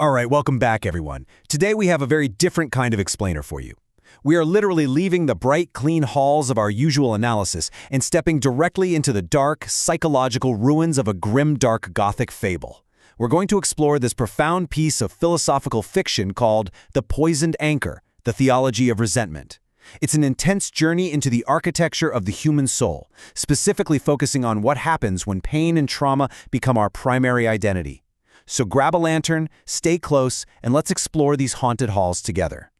All right, welcome back, everyone. Today we have a very different kind of explainer for you. We are literally leaving the bright, clean halls of our usual analysis and stepping directly into the dark, psychological ruins of a grim, dark Gothic fable. We're going to explore this profound piece of philosophical fiction called The Poisoned Anchor, the Theology of Resentment. It's an intense journey into the architecture of the human soul, specifically focusing on what happens when pain and trauma become our primary identity. So grab a lantern, stay close, and let's explore these haunted halls together.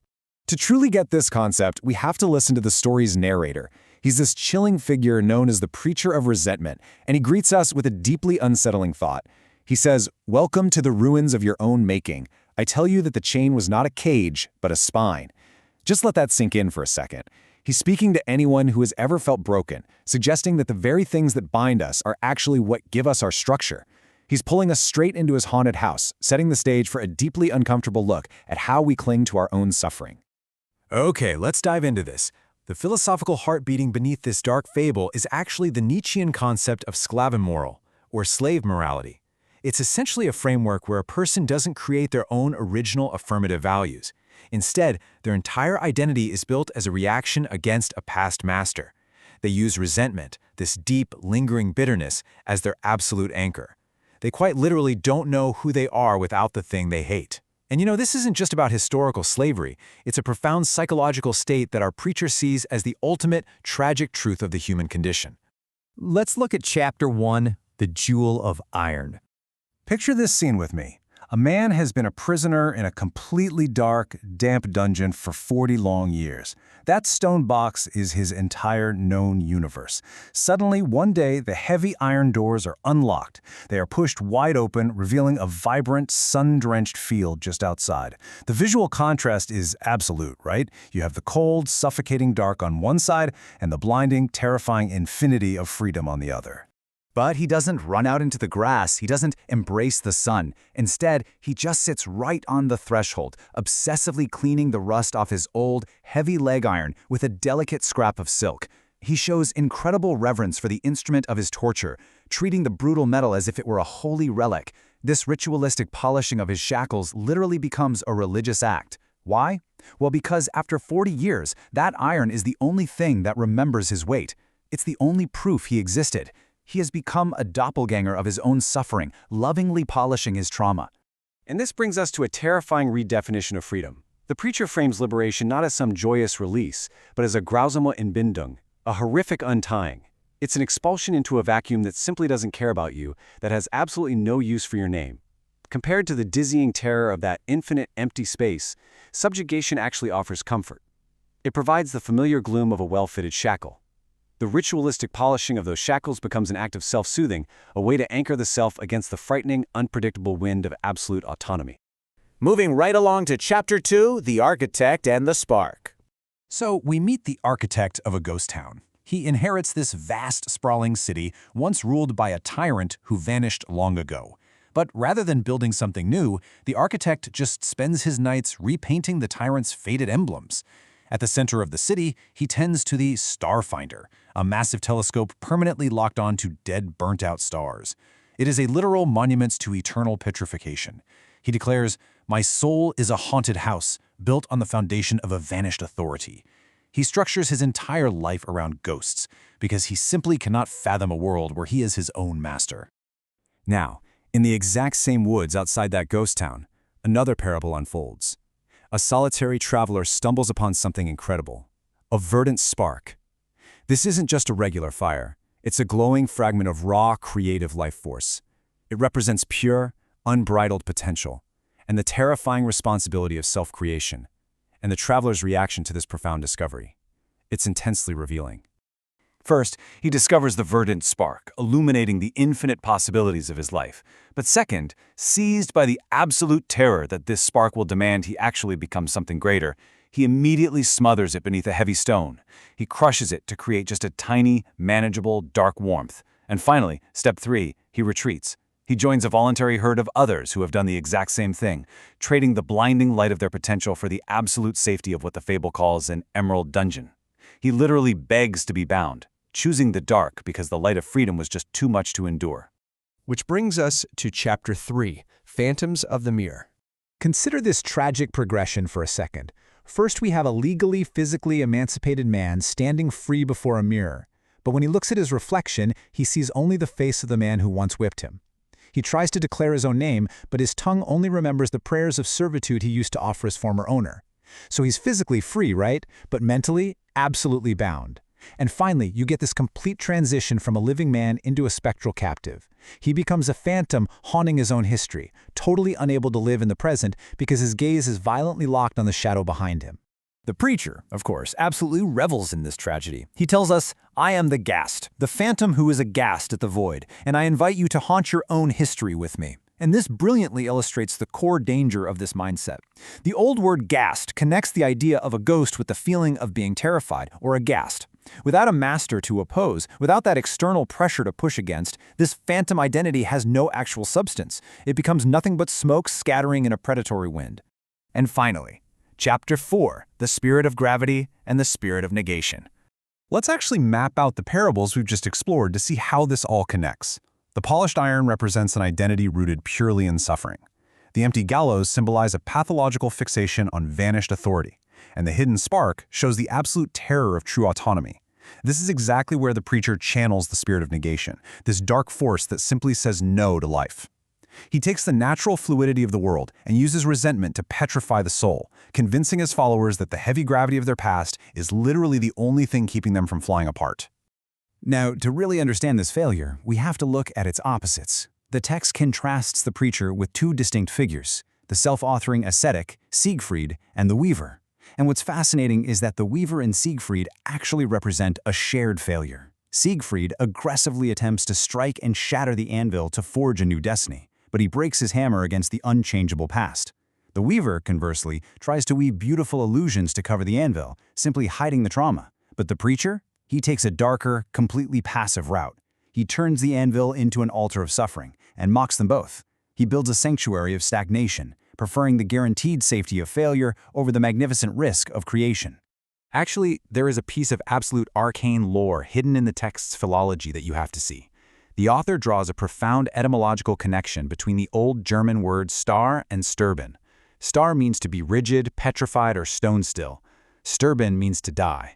To truly get this concept, we have to listen to the story's narrator. He's this chilling figure known as the Preacher of Resentment, and he greets us with a deeply unsettling thought. He says, "Welcome to the ruins of your own making. I tell you that the chain was not a cage, but a spine." Just let that sink in for a second. He's speaking to anyone who has ever felt broken, suggesting that the very things that bind us are actually what give us our structure. He's pulling us straight into his haunted house, setting the stage for a deeply uncomfortable look at how we cling to our own suffering. Okay, let's dive into this. The philosophical heart beating beneath this dark fable is actually the Nietzschean concept of Sklavenmoral, or slave morality. It's essentially a framework where a person doesn't create their own original affirmative values. Instead, their entire identity is built as a reaction against a past master. They use resentment, this deep, lingering bitterness, as their absolute anchor. They quite literally don't know who they are without the thing they hate. And this isn't just about historical slavery. It's a profound psychological state that our preacher sees as the ultimate, tragic truth of the human condition. Let's look at Chapter 1, The Jewel of Iron. Picture this scene with me. A man has been a prisoner in a completely dark, damp dungeon for 40 long years. That stone box is his entire known universe. Suddenly, one day, the heavy iron doors are unlocked. They are pushed wide open, revealing a vibrant, sun-drenched field just outside. The visual contrast is absolute, right? You have the cold, suffocating dark on one side and the blinding, terrifying infinity of freedom on the other. But he doesn't run out into the grass, he doesn't embrace the sun. Instead, he just sits right on the threshold, obsessively cleaning the rust off his old, heavy leg iron with a delicate scrap of silk. He shows incredible reverence for the instrument of his torture, treating the brutal metal as if it were a holy relic. This ritualistic polishing of his shackles literally becomes a religious act. Why? Well, because after 40 years, that iron is the only thing that remembers his weight. It's the only proof he existed. He has become a doppelganger of his own suffering, lovingly polishing his trauma. And this brings us to a terrifying redefinition of freedom. The preacher frames liberation not as some joyous release, but as a grausame Entbindung, a horrific untying. It's an expulsion into a vacuum that simply doesn't care about you, that has absolutely no use for your name. Compared to the dizzying terror of that infinite empty space, subjugation actually offers comfort. It provides the familiar gloom of a well-fitted shackle. The ritualistic polishing of those shackles becomes an act of self-soothing, a way to anchor the self against the frightening, unpredictable wind of absolute autonomy. Moving right along to Chapter 2, The Architect and the Spark. So we meet the architect of a ghost town. He inherits this vast, sprawling city, once ruled by a tyrant who vanished long ago. But rather than building something new, the architect just spends his nights repainting the tyrant's faded emblems. At the center of the city, he tends to the Starfinder, a massive telescope permanently locked onto dead, burnt-out stars. It is a literal monument to eternal petrification. He declares, "My soul is a haunted house, built on the foundation of a vanished authority." He structures his entire life around ghosts, because he simply cannot fathom a world where he is his own master. Now, in the exact same woods outside that ghost town, another parable unfolds. A solitary traveler stumbles upon something incredible, a verdant spark. This isn't just a regular fire. It's a glowing fragment of raw, creative life force. It represents pure, unbridled potential, and the terrifying responsibility of self-creation, and the traveler's reaction to this profound discovery. It's intensely revealing. First, he discovers the verdant spark, illuminating the infinite possibilities of his life. But second, seized by the absolute terror that this spark will demand he actually become something greater, he immediately smothers it beneath a heavy stone. He crushes it to create just a tiny, manageable, dark warmth. And finally, step 3, he retreats. He joins a voluntary herd of others who have done the exact same thing, trading the blinding light of their potential for the absolute safety of what the fable calls an emerald dungeon. He literally begs to be bound, choosing the dark because the light of freedom was just too much to endure. Which brings us to Chapter 3, Phantoms of the Mirror. Consider this tragic progression for a second. First, we have a legally, physically emancipated man standing free before a mirror. But when he looks at his reflection, he sees only the face of the man who once whipped him. He tries to declare his own name, but his tongue only remembers the prayers of servitude he used to offer his former owner. So he's physically free, right? But mentally, absolutely bound. And finally, you get this complete transition from a living man into a spectral captive. He becomes a phantom haunting his own history, totally unable to live in the present because his gaze is violently locked on the shadow behind him. The preacher, of course, absolutely revels in this tragedy. He tells us, "I am the ghast, the phantom who is aghast at the void, and I invite you to haunt your own history with me." And this brilliantly illustrates the core danger of this mindset. The old word ghast connects the idea of a ghost with the feeling of being terrified or aghast. Without a master to oppose, without that external pressure to push against, this phantom identity has no actual substance. It becomes nothing but smoke scattering in a predatory wind. And finally, Chapter 4, the spirit of gravity and the spirit of negation. Let's actually map out the parables we've just explored to see how this all connects. The polished iron represents an identity rooted purely in suffering. The empty gallows symbolize a pathological fixation on vanished authority. And the hidden spark shows the absolute terror of true autonomy. This is exactly where the preacher channels the spirit of negation, this dark force that simply says no to life. He takes the natural fluidity of the world and uses resentment to petrify the soul, convincing his followers that the heavy gravity of their past is literally the only thing keeping them from flying apart. Now, to really understand this failure, we have to look at its opposites. The text contrasts the preacher with two distinct figures, the self-authoring ascetic, Siegfried, and the weaver. And what's fascinating is that the weaver and Siegfried actually represent a shared failure. Siegfried aggressively attempts to strike and shatter the anvil to forge a new destiny, but he breaks his hammer against the unchangeable past. The weaver, conversely, tries to weave beautiful illusions to cover the anvil, simply hiding the trauma. But the preacher? He takes a darker, completely passive route. He turns the anvil into an altar of suffering and mocks them both. He builds a sanctuary of stagnation, preferring the guaranteed safety of failure over the magnificent risk of creation. Actually, there is a piece of absolute arcane lore hidden in the text's philology that you have to see. The author draws a profound etymological connection between the old German words star and sterben. Star means to be rigid, petrified, or stone still. Sterben means to die.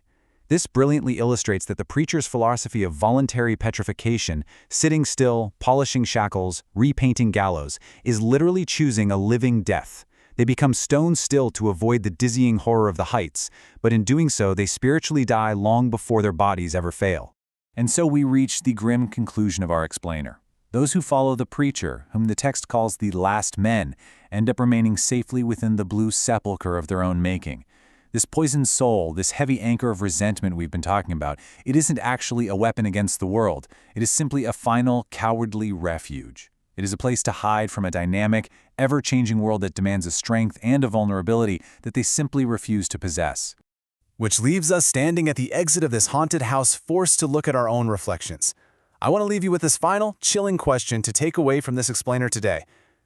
This brilliantly illustrates that the preacher's philosophy of voluntary petrification, sitting still, polishing shackles, repainting gallows, is literally choosing a living death. They become stone still to avoid the dizzying horror of the heights, but in doing so they spiritually die long before their bodies ever fail. And so we reach the grim conclusion of our explainer. Those who follow the preacher, whom the text calls the last men, end up remaining safely within the blue sepulchre of their own making. This poisoned soul, this heavy anchor of resentment we've been talking about, it isn't actually a weapon against the world. It is simply a final, cowardly refuge. It is a place to hide from a dynamic, ever-changing world that demands a strength and a vulnerability that they simply refuse to possess. Which leaves us standing at the exit of this haunted house, forced to look at our own reflections. I want to leave you with this final, chilling question to take away from this explainer today.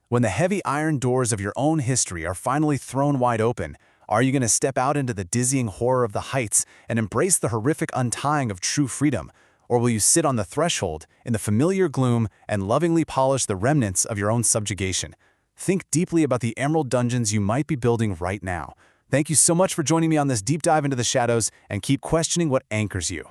When the heavy iron doors of your own history are finally thrown wide open, are you going to step out into the dizzying horror of the heights and embrace the horrific untying of true freedom? Or will you sit on the threshold, in the familiar gloom, and lovingly polish the remnants of your own subjugation? Think deeply about the emerald dungeons you might be building right now. Thank you so much for joining me on this deep dive into the shadows, and keep questioning what anchors you.